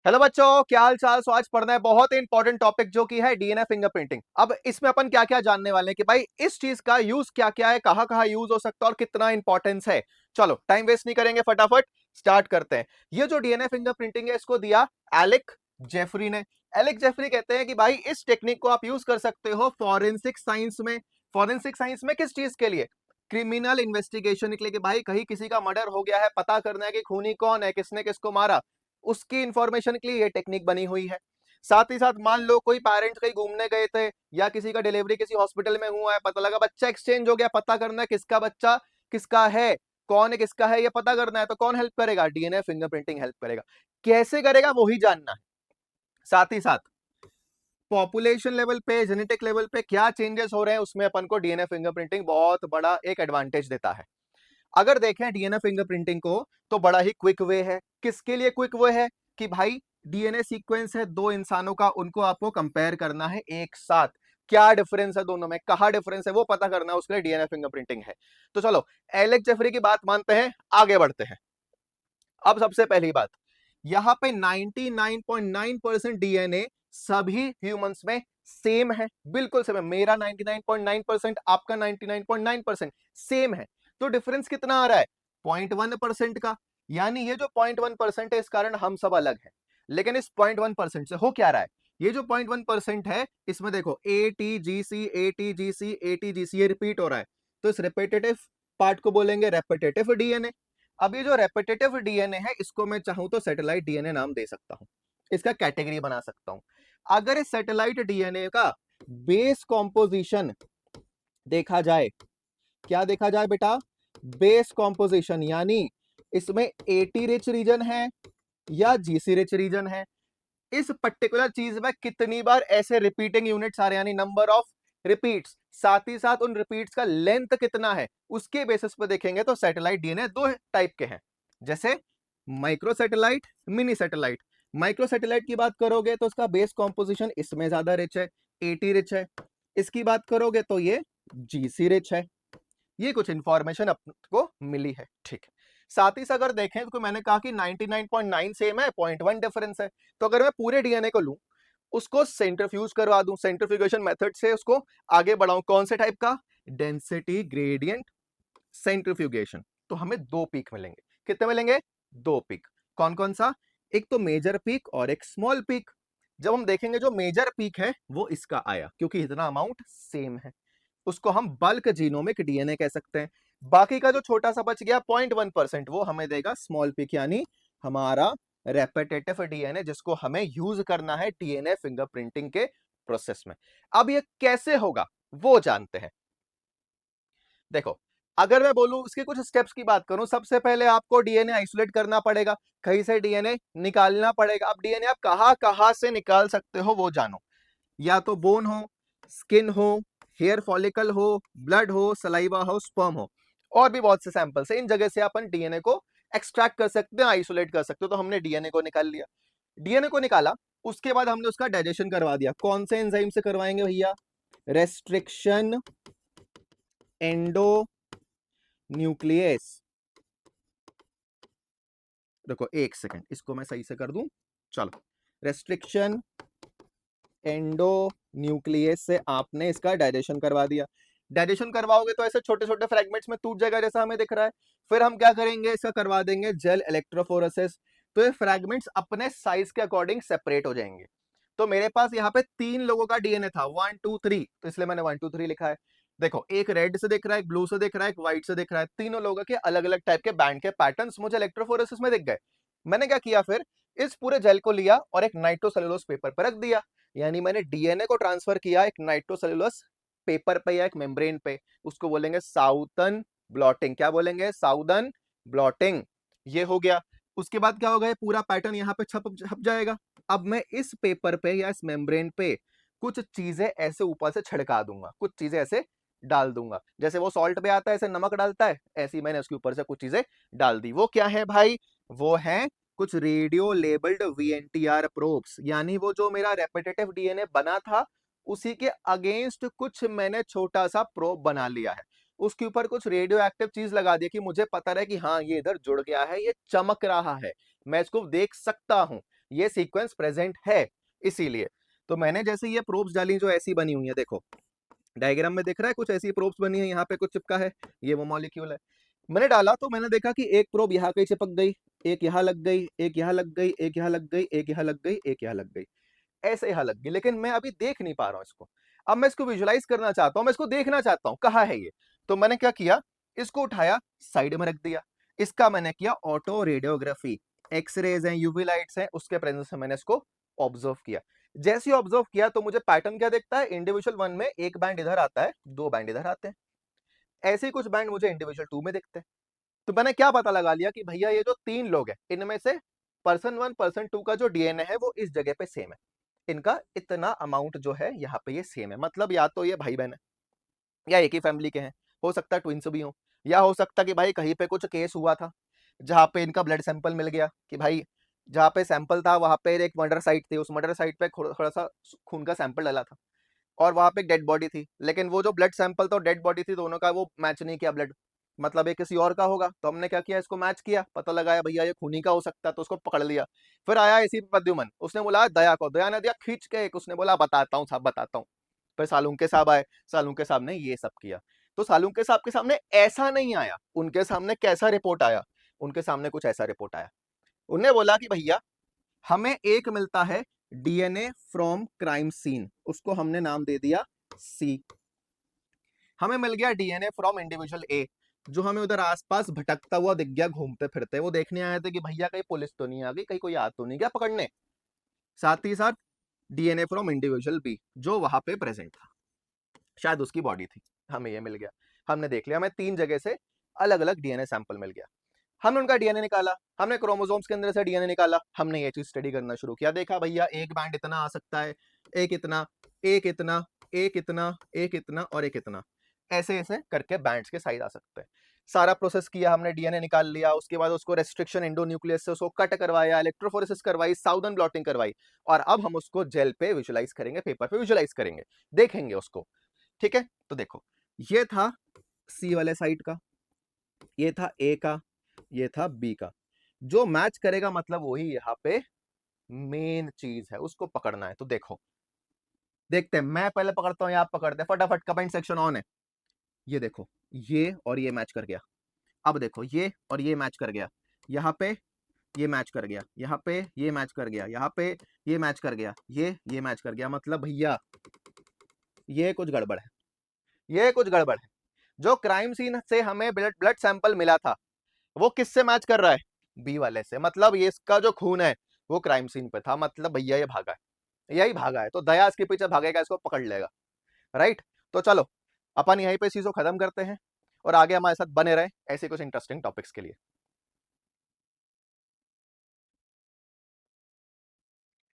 Hello बच्चों, क्या हाल चाल। सो आज पढ़ना है बहुत ही इंपॉर्टेंट टॉपिक जो कि है डीएनए फिंगरप्रिंटिंग। अब इसमें अपन क्या क्या जानने वाले हैं कि भाई इस चीज का यूज क्या क्या है, कहां कहां यूज हो सकता है और कितना इंपॉर्टेंस है। चलो टाइम वेस्ट नहीं करेंगे, फटाफट स्टार्ट करते हैं। ये जो डीएनए फिंगरप्रिंटिंग है इसको दिया एलेक जेफरी ने। एलेक जेफरी कहते हैं कि भाई इस टेक्निक को आप यूज कर सकते हो फॉरेंसिक साइंस में। फॉरेंसिक साइंस में किस चीज के लिए? क्रिमिनल इन्वेस्टिगेशन के लिए, कि भाई कहीं किसी का मर्डर हो गया है, पता करना है कि खूनी कौन है, किसने किसको मारा, उसकी इंफॉर्मेशन के लिए ये टेक्निक बनी हुई है। साथ ही साथ मान लो कोई पेरेंट्स कहीं घूमने गए थे या किसी का डिलीवरी किसी हॉस्पिटल में हुआ है, पता लगा बच्चा एक्सचेंज हो गया, पता करना है किसका बच्चा किसका है, कौन है किसका है, ये पता करना है, तो कौन हेल्प करेगा? डीएनए फिंगरप्रिंटिंग हेल्प करेगा। कैसे करेगा वो ही जानना है। साथ ही साथ पॉपुलेशन लेवल पे, जेनेटिक लेवल पे क्या चेंजेस हो रहे हैं, उसमें अपन को डीएनए फिंगरप्रिंटिंग बहुत बड़ा एक एडवांटेज देता है। अगर देखें डीएनए फिंगरप्रिंटिंग को तो बड़ा ही क्विक वे है। किसके लिए क्विक वे है? कि भाई डीएनए सीक्वेंस है दो इंसानों का, उनको आपको कंपेयर करना है एक साथ, क्या डिफरेंस है दोनों में, कहां डिफरेंस है वो पता करना है, उसके लिए डीएनए फिंगरप्रिंटिंग है। तो चलो एलेक जेफरी की बात मानते हैं, आगे बढ़ते हैं। अब सबसे पहली बात, यहां पे 99.9% डीएनए सभी ह्यूमंस में सेम है, बिल्कुल सेम है। मेरा 99.9%, आपका 99.9% सेम है। तो डिफरेंस कितना आ रहा है? 0.1% का। यानी ये जो 0.1% है इस कारण हम सब अलग हैं। लेकिन इस 0.1% से हो क्या रहा है? ये जो 0.1% है इसमें देखो ATGC ATGC ATGC ये रिपीट हो रहा है। तो इस रिपीटेटिव पार्ट को बोलेंगे रेपिटेटिव डीएनए। अब ये जो रेपिटेटिव डीएनए है इसको मैं चाहूं तो सैटेलाइट डीएनए नाम दे सकता हूं, इसका कैटेगरी बना सकता हूं। अगर इस सैटेलाइट डीएनए का बेस कॉम्पोजिशन देखा जाए, क्या देखा जाए बेटा? बेस कॉम्पोजिशन, यानी इसमें एटी रिच रीजन है या जीसी रिच रीजन है, इस पर्टिकुलर चीज में कितनी बार ऐसे रिपीटिंग यूनिट्स आ रहे हैं, यानी नंबर ऑफ रिपीट्स, साथ ही साथ उन रिपीट्स का लेंथ कितना है, उसके बेसिस पे देखेंगे। तो सैटेलाइट डीएनए दो टाइप के हैं, जैसे micro satellite, mini satellite. Micro satellite की बात करोगे तो उसका बेस कॉम्पोजिशन इसमें ज्यादा रिच है, एटी रिच है। इसकी बात करोगे तो ये जीसी रिच है। ये कुछ इंफॉर्मेशन आपको मिली है, ठीक है। साथ ही साथ अगर देखें तो मैंने कहा कि 99.9 सेम है, 0.1 डिफरेंस है। तो अगर मैं पूरे डीएनए को लूं, उसको सेंट्रीफ्यूज करवा दूं, सेंट्रीफ्यूगेशन मेथड से उसको आगे बढ़ाऊं, कौन से टाइप का? Density gradient centrifugation. तो हमें दो पीक मिलेंगे। कितने मिलेंगे? दो पीक। कौन कौन सा? एक तो मेजर पीक और एक स्मॉल पीक। जब हम देखेंगे जो मेजर पीक है वो इसका आया, क्योंकि इतना अमाउंट सेम है, उसको हम बल्क जीनोमिक डीएनए कह सकते हैं। बाकी का जो छोटा सा बच गया 0.1%, वो हमें देगा स्मॉल पिक, यानी हमारा रेपिटेटिव डीएनए, जिसको हमें यूज करना है डीएनए फिंगरप्रिंटिंग के प्रोसेस में। अब ये कैसे होगा वो जानते हैं। देखो, अगर मैं बोलूं इसके कुछ स्टेप्स की बात करूं, सबसे पहले आपको डीएनए आइसोलेट करना पड़ेगा, कहीं से डीएनए निकालना पड़ेगा। अब डीएनए आप कहां कहां से निकाल सकते हो वो जानो। या तो बोन हो, स्किन हो, हेयर फॉलिकल हो, ब्लड हो, सलाइवा हो, स्पर्म हो, और भी बहुत से सैंपल्स है। इन जगह से अपन डीएनए को एक्सट्रैक्ट कर सकते हैं, आइसोलेट कर सकते हो। तो हमने डीएनए को निकाल लिया। डीएनए को निकाला, उसके बाद हमने उसका डाइजेशन करवा दिया। कौन से एंजाइम से करवाएंगे भैया? Restriction endo nucleus. देखो एक सेकंड, इसको मैं सही से कर दूं। चलो, रेस्ट्रिक्शन एंडो न्यूक्लियस से आपने इसका डाइजेशन करवा दिया। डाइजेशन करवाओगे तो ऐसे छोटे छोटे फ्रेगमेंट्स में टूट जाएगा, जैसा हमें दिख रहा है। फिर हम क्या करेंगे? इसका करवा देंगे जेल इलेक्ट्रोफोरेसिस। तो ये फ्रेगमेंट्स अपने साइज के अकॉर्डिंग सेपरेट हो जाएंगे। तो मेरे पास यहाँ पे 3 लोगों का डीएनए था, 1 2 3, तो इसलिए मैंने 1 2 3 लिखा है। देखो, एक रेड से दिख रहा है, एक ब्लू से दिख रहा है, एक व्हाइट से दिख रहा है। तीनों लोगों के अलग अलग टाइप के बैंड के पैटर्न्स मुझे इलेक्ट्रोफोरेसिस में दिख गए। मैंने क्या किया फिर? इस पूरे जेल को लिया और एक नाइट्रोसेलुलोज पेपर पर रख दिया। यानी मैंने डीएनए को ट्रांसफर किया एक नाइट्रोसेलुलोज पेपर पे या एक मेम्ब्रेन पे। उसको बोलेंगे साउदर्न ब्लॉटिंग। क्या बोलेंगे? Southern blotting. ये हो गया। उसके बाद क्या होगा? ये पूरा पैटर्न यहाँ पे छप छप जाएगा। अब मैं इस पेपर पे या इस मेम्ब्रेन पे कुछ चीजें ऐसे ऊपर से छिड़का दूंगा, कुछ चीजें ऐसे डाल दूंगा। जैसे वो सॉल्ट पे आता है ऐसे नमक डालता है, ऐसे ही मैंने उसके ऊपर से कुछ चीजें डाल दी। वो क्या है भाई? वो है कुछ रेडियो लेबल्ड वीएनटीआर प्रोब्स। यानी वो जो मेरा रेपिटेटिव डीएनए बना था उसी के अगेंस्ट कुछ मैंने छोटा सा प्रोब बना लिया है। उसके ऊपर कुछ रेडियो एक्टिव चीज लगा दी कि मुझे पता रहे कि हाँ ये इधर जुड़ गया है, ये चमक रहा है, मैं इसको देख सकता हूं। ये सीक्वेंस प्रेजेंट है इसीलिए। तो मैंने जैसे ये प्रोब्स डाली जो ऐसी बनी हुई है, देखो डायग्राम में दिख रहा है कुछ ऐसी प्रोब्स बनी है, यहाँ पे कुछ चिपका है, ये वो मॉलिक्यूल है। मैंने डाला तो मैंने देखा कि एक प्रोब यहाँ कहीं चिपक गई, एक यहाँ लग गई, एक यहाँ लग गई, एक यहाँ लग गई, एक यहाँ लग गई, एक यहाँ लग गई, ऐसे यहाँ लग गई, लेकिन मैं अभी देख नहीं पा रहा हूँ इसको। अब मैं इसको विजुलाइज करना चाहता हूँ, मैं इसको देखना चाहता हूँ कहाँ है ये। तो मैंने क्या किया, इसको उठाया साइड में रख दिया, इसका मैंने किया ऑटो रेडियोग्राफी, एक्सरेज हैं, यूवी लाइट्स हैं, उसके प्रेजेंस में मैंने इसको ऑब्जर्व किया। जैसे ही ऑब्जर्व किया तो मुझे पैटर्न क्या दिखता है, इंडिविजुअल वन में एक बैंड इधर आता है, दो बैंड इधर आते हैं, ऐसे ही कुछ बैंड मुझे इंडिविजुअल टू में दिखते हैं। तो मैंने क्या पता लगा लिया कि भैया ये जो तीन लोग हैं इनमें से पर्सन वन पर्सन टू का जो डीएनए है वो इस जगह पे सेम है, इनका इतना अमाउंट जो है यहाँ पे ये सेम है, मतलब या तो ये भाई बहन है या एक ही फैमिली के हैं, हो सकता है ट्विंस भी हो, या हो सकता है कि भाई कहीं पे कुछ केस हुआ था जहाँ पे इनका ब्लड सैंपल मिल गया कि भाई जहाँ पे सैंपल था वहां पे एक मर्डर साइट थी, उस मर्डर साइट पे थोड़ा सा खून का सैंपल डाला था और वहां पे एक डेड बॉडी थी, लेकिन वो जो ब्लड सैंपल था डेड बॉडी थी, दोनों का वो मैच नहीं किया ब्लड, मतलब ये किसी और का होगा। तो हमने क्या किया, इसको मैच किया, पता लगाया भैया ये खूनी का हो सकता है, तो उसको पकड़ लिया। फिर आया इसी प्रद्युमन, उसने बोला दया को, दया ने दिया खींच के एक, उसने बोला बताता हूँ साहब बताता हूँ। फिर सालुंके साहब आए, सालुंके साहब ने ये सब किया। तो सालुंके साहब के सामने ऐसा नहीं आया, उनके सामने कैसा रिपोर्ट आया, उनके सामने कुछ ऐसा रिपोर्ट आया। उन्हें बोला कि भैया हमें एक मिलता है डीएनए फ्रॉम क्राइम सीन, उसको हमने नाम दे दिया सी। हमें मिल गया डीएनए फ्रॉम इंडिविजुअल ए, जो हमें उधर आसपास भटकता हुआ दिख गया घूमते फिरते, वो देखने आए थे कि भैया कहीं पुलिस तो नहीं आ गई, कहीं कोई आ तो नहीं गया पकड़ने। साथ ही साथ डीएनए फ्रॉम इंडिविजुअल बी जो वहां पे प्रेजेंट था, शायद उसकी बॉडी थी, हमें ये मिल गया। हमने देख लिया, हमें तीन जगह से अलग अलग डीएनए सैंपल मिल गया। हमने उनका डीएनए निकाला, हमने क्रोमोसोम्स के अंदर से डीएनए निकाला, हमने ये चीज स्टडी करना शुरू किया, देखा भैया एक बैंड इतना आ सकता है, एक इतना, एक इतना, एक इतना, एक इतना और एक इतना, ऐसे ऐसे करके बैंड्स के साइज आ सकते हैं। सारा प्रोसेस किया हमने, डीएनए निकाल लिया, उसके बाद उसको रेस्ट्रिक्शन एंडोन्यूक्लियस से उसको कट करवाया, इलेक्ट्रोफोरेसिस करवाई, साउदर्न ब्लॉटिंग करवाई, और अब हम उसको जेल पे विजुलाइज करेंगे, पेपर पे विजुलाइज करेंगे, देखेंगे उसको। ठीक है, तो देखो ये था सी वाले साइड का, ये था ए का, ये था बी का, जो मैच करेगा मतलब वही यहाँ पे मेन चीज है, उसको पकड़ना है। तो देखो देखते हैं, मैं पहले पकड़ता हूँ या आप पकड़ते हैं, फटाफट कमेंट सेक्शन ऑन है। ये देखो ये और ये मैच कर गया, अब देखो ये और ये मैच कर गया, यहाँ पे ये मैच कर गया, यहाँ पे ये मैच कर गया, यहाँ पे ये मैच कर गया, ये मैच कर गया, मतलब भैया ये कुछ गड़बड़ है, ये कुछ गड़बड़ है। जो क्राइम सीन से हमें ब्लड ब्लड सैंपल मिला था वो किससे मैच कर रहा है, बी वाले से, मतलब ये इसका जो खून है वो क्राइम सीन पे था, मतलब भैया ये भागा है, यही भागा है, तो दया इसके पीछे भागेगा, इसको पकड़ लेगा। राइट, तो चलो अपन यहीं पे चीजों खत्म करते हैं और आगे हमारे साथ बने रहे ऐसे कुछ इंटरेस्टिंग टॉपिक्स के लिए।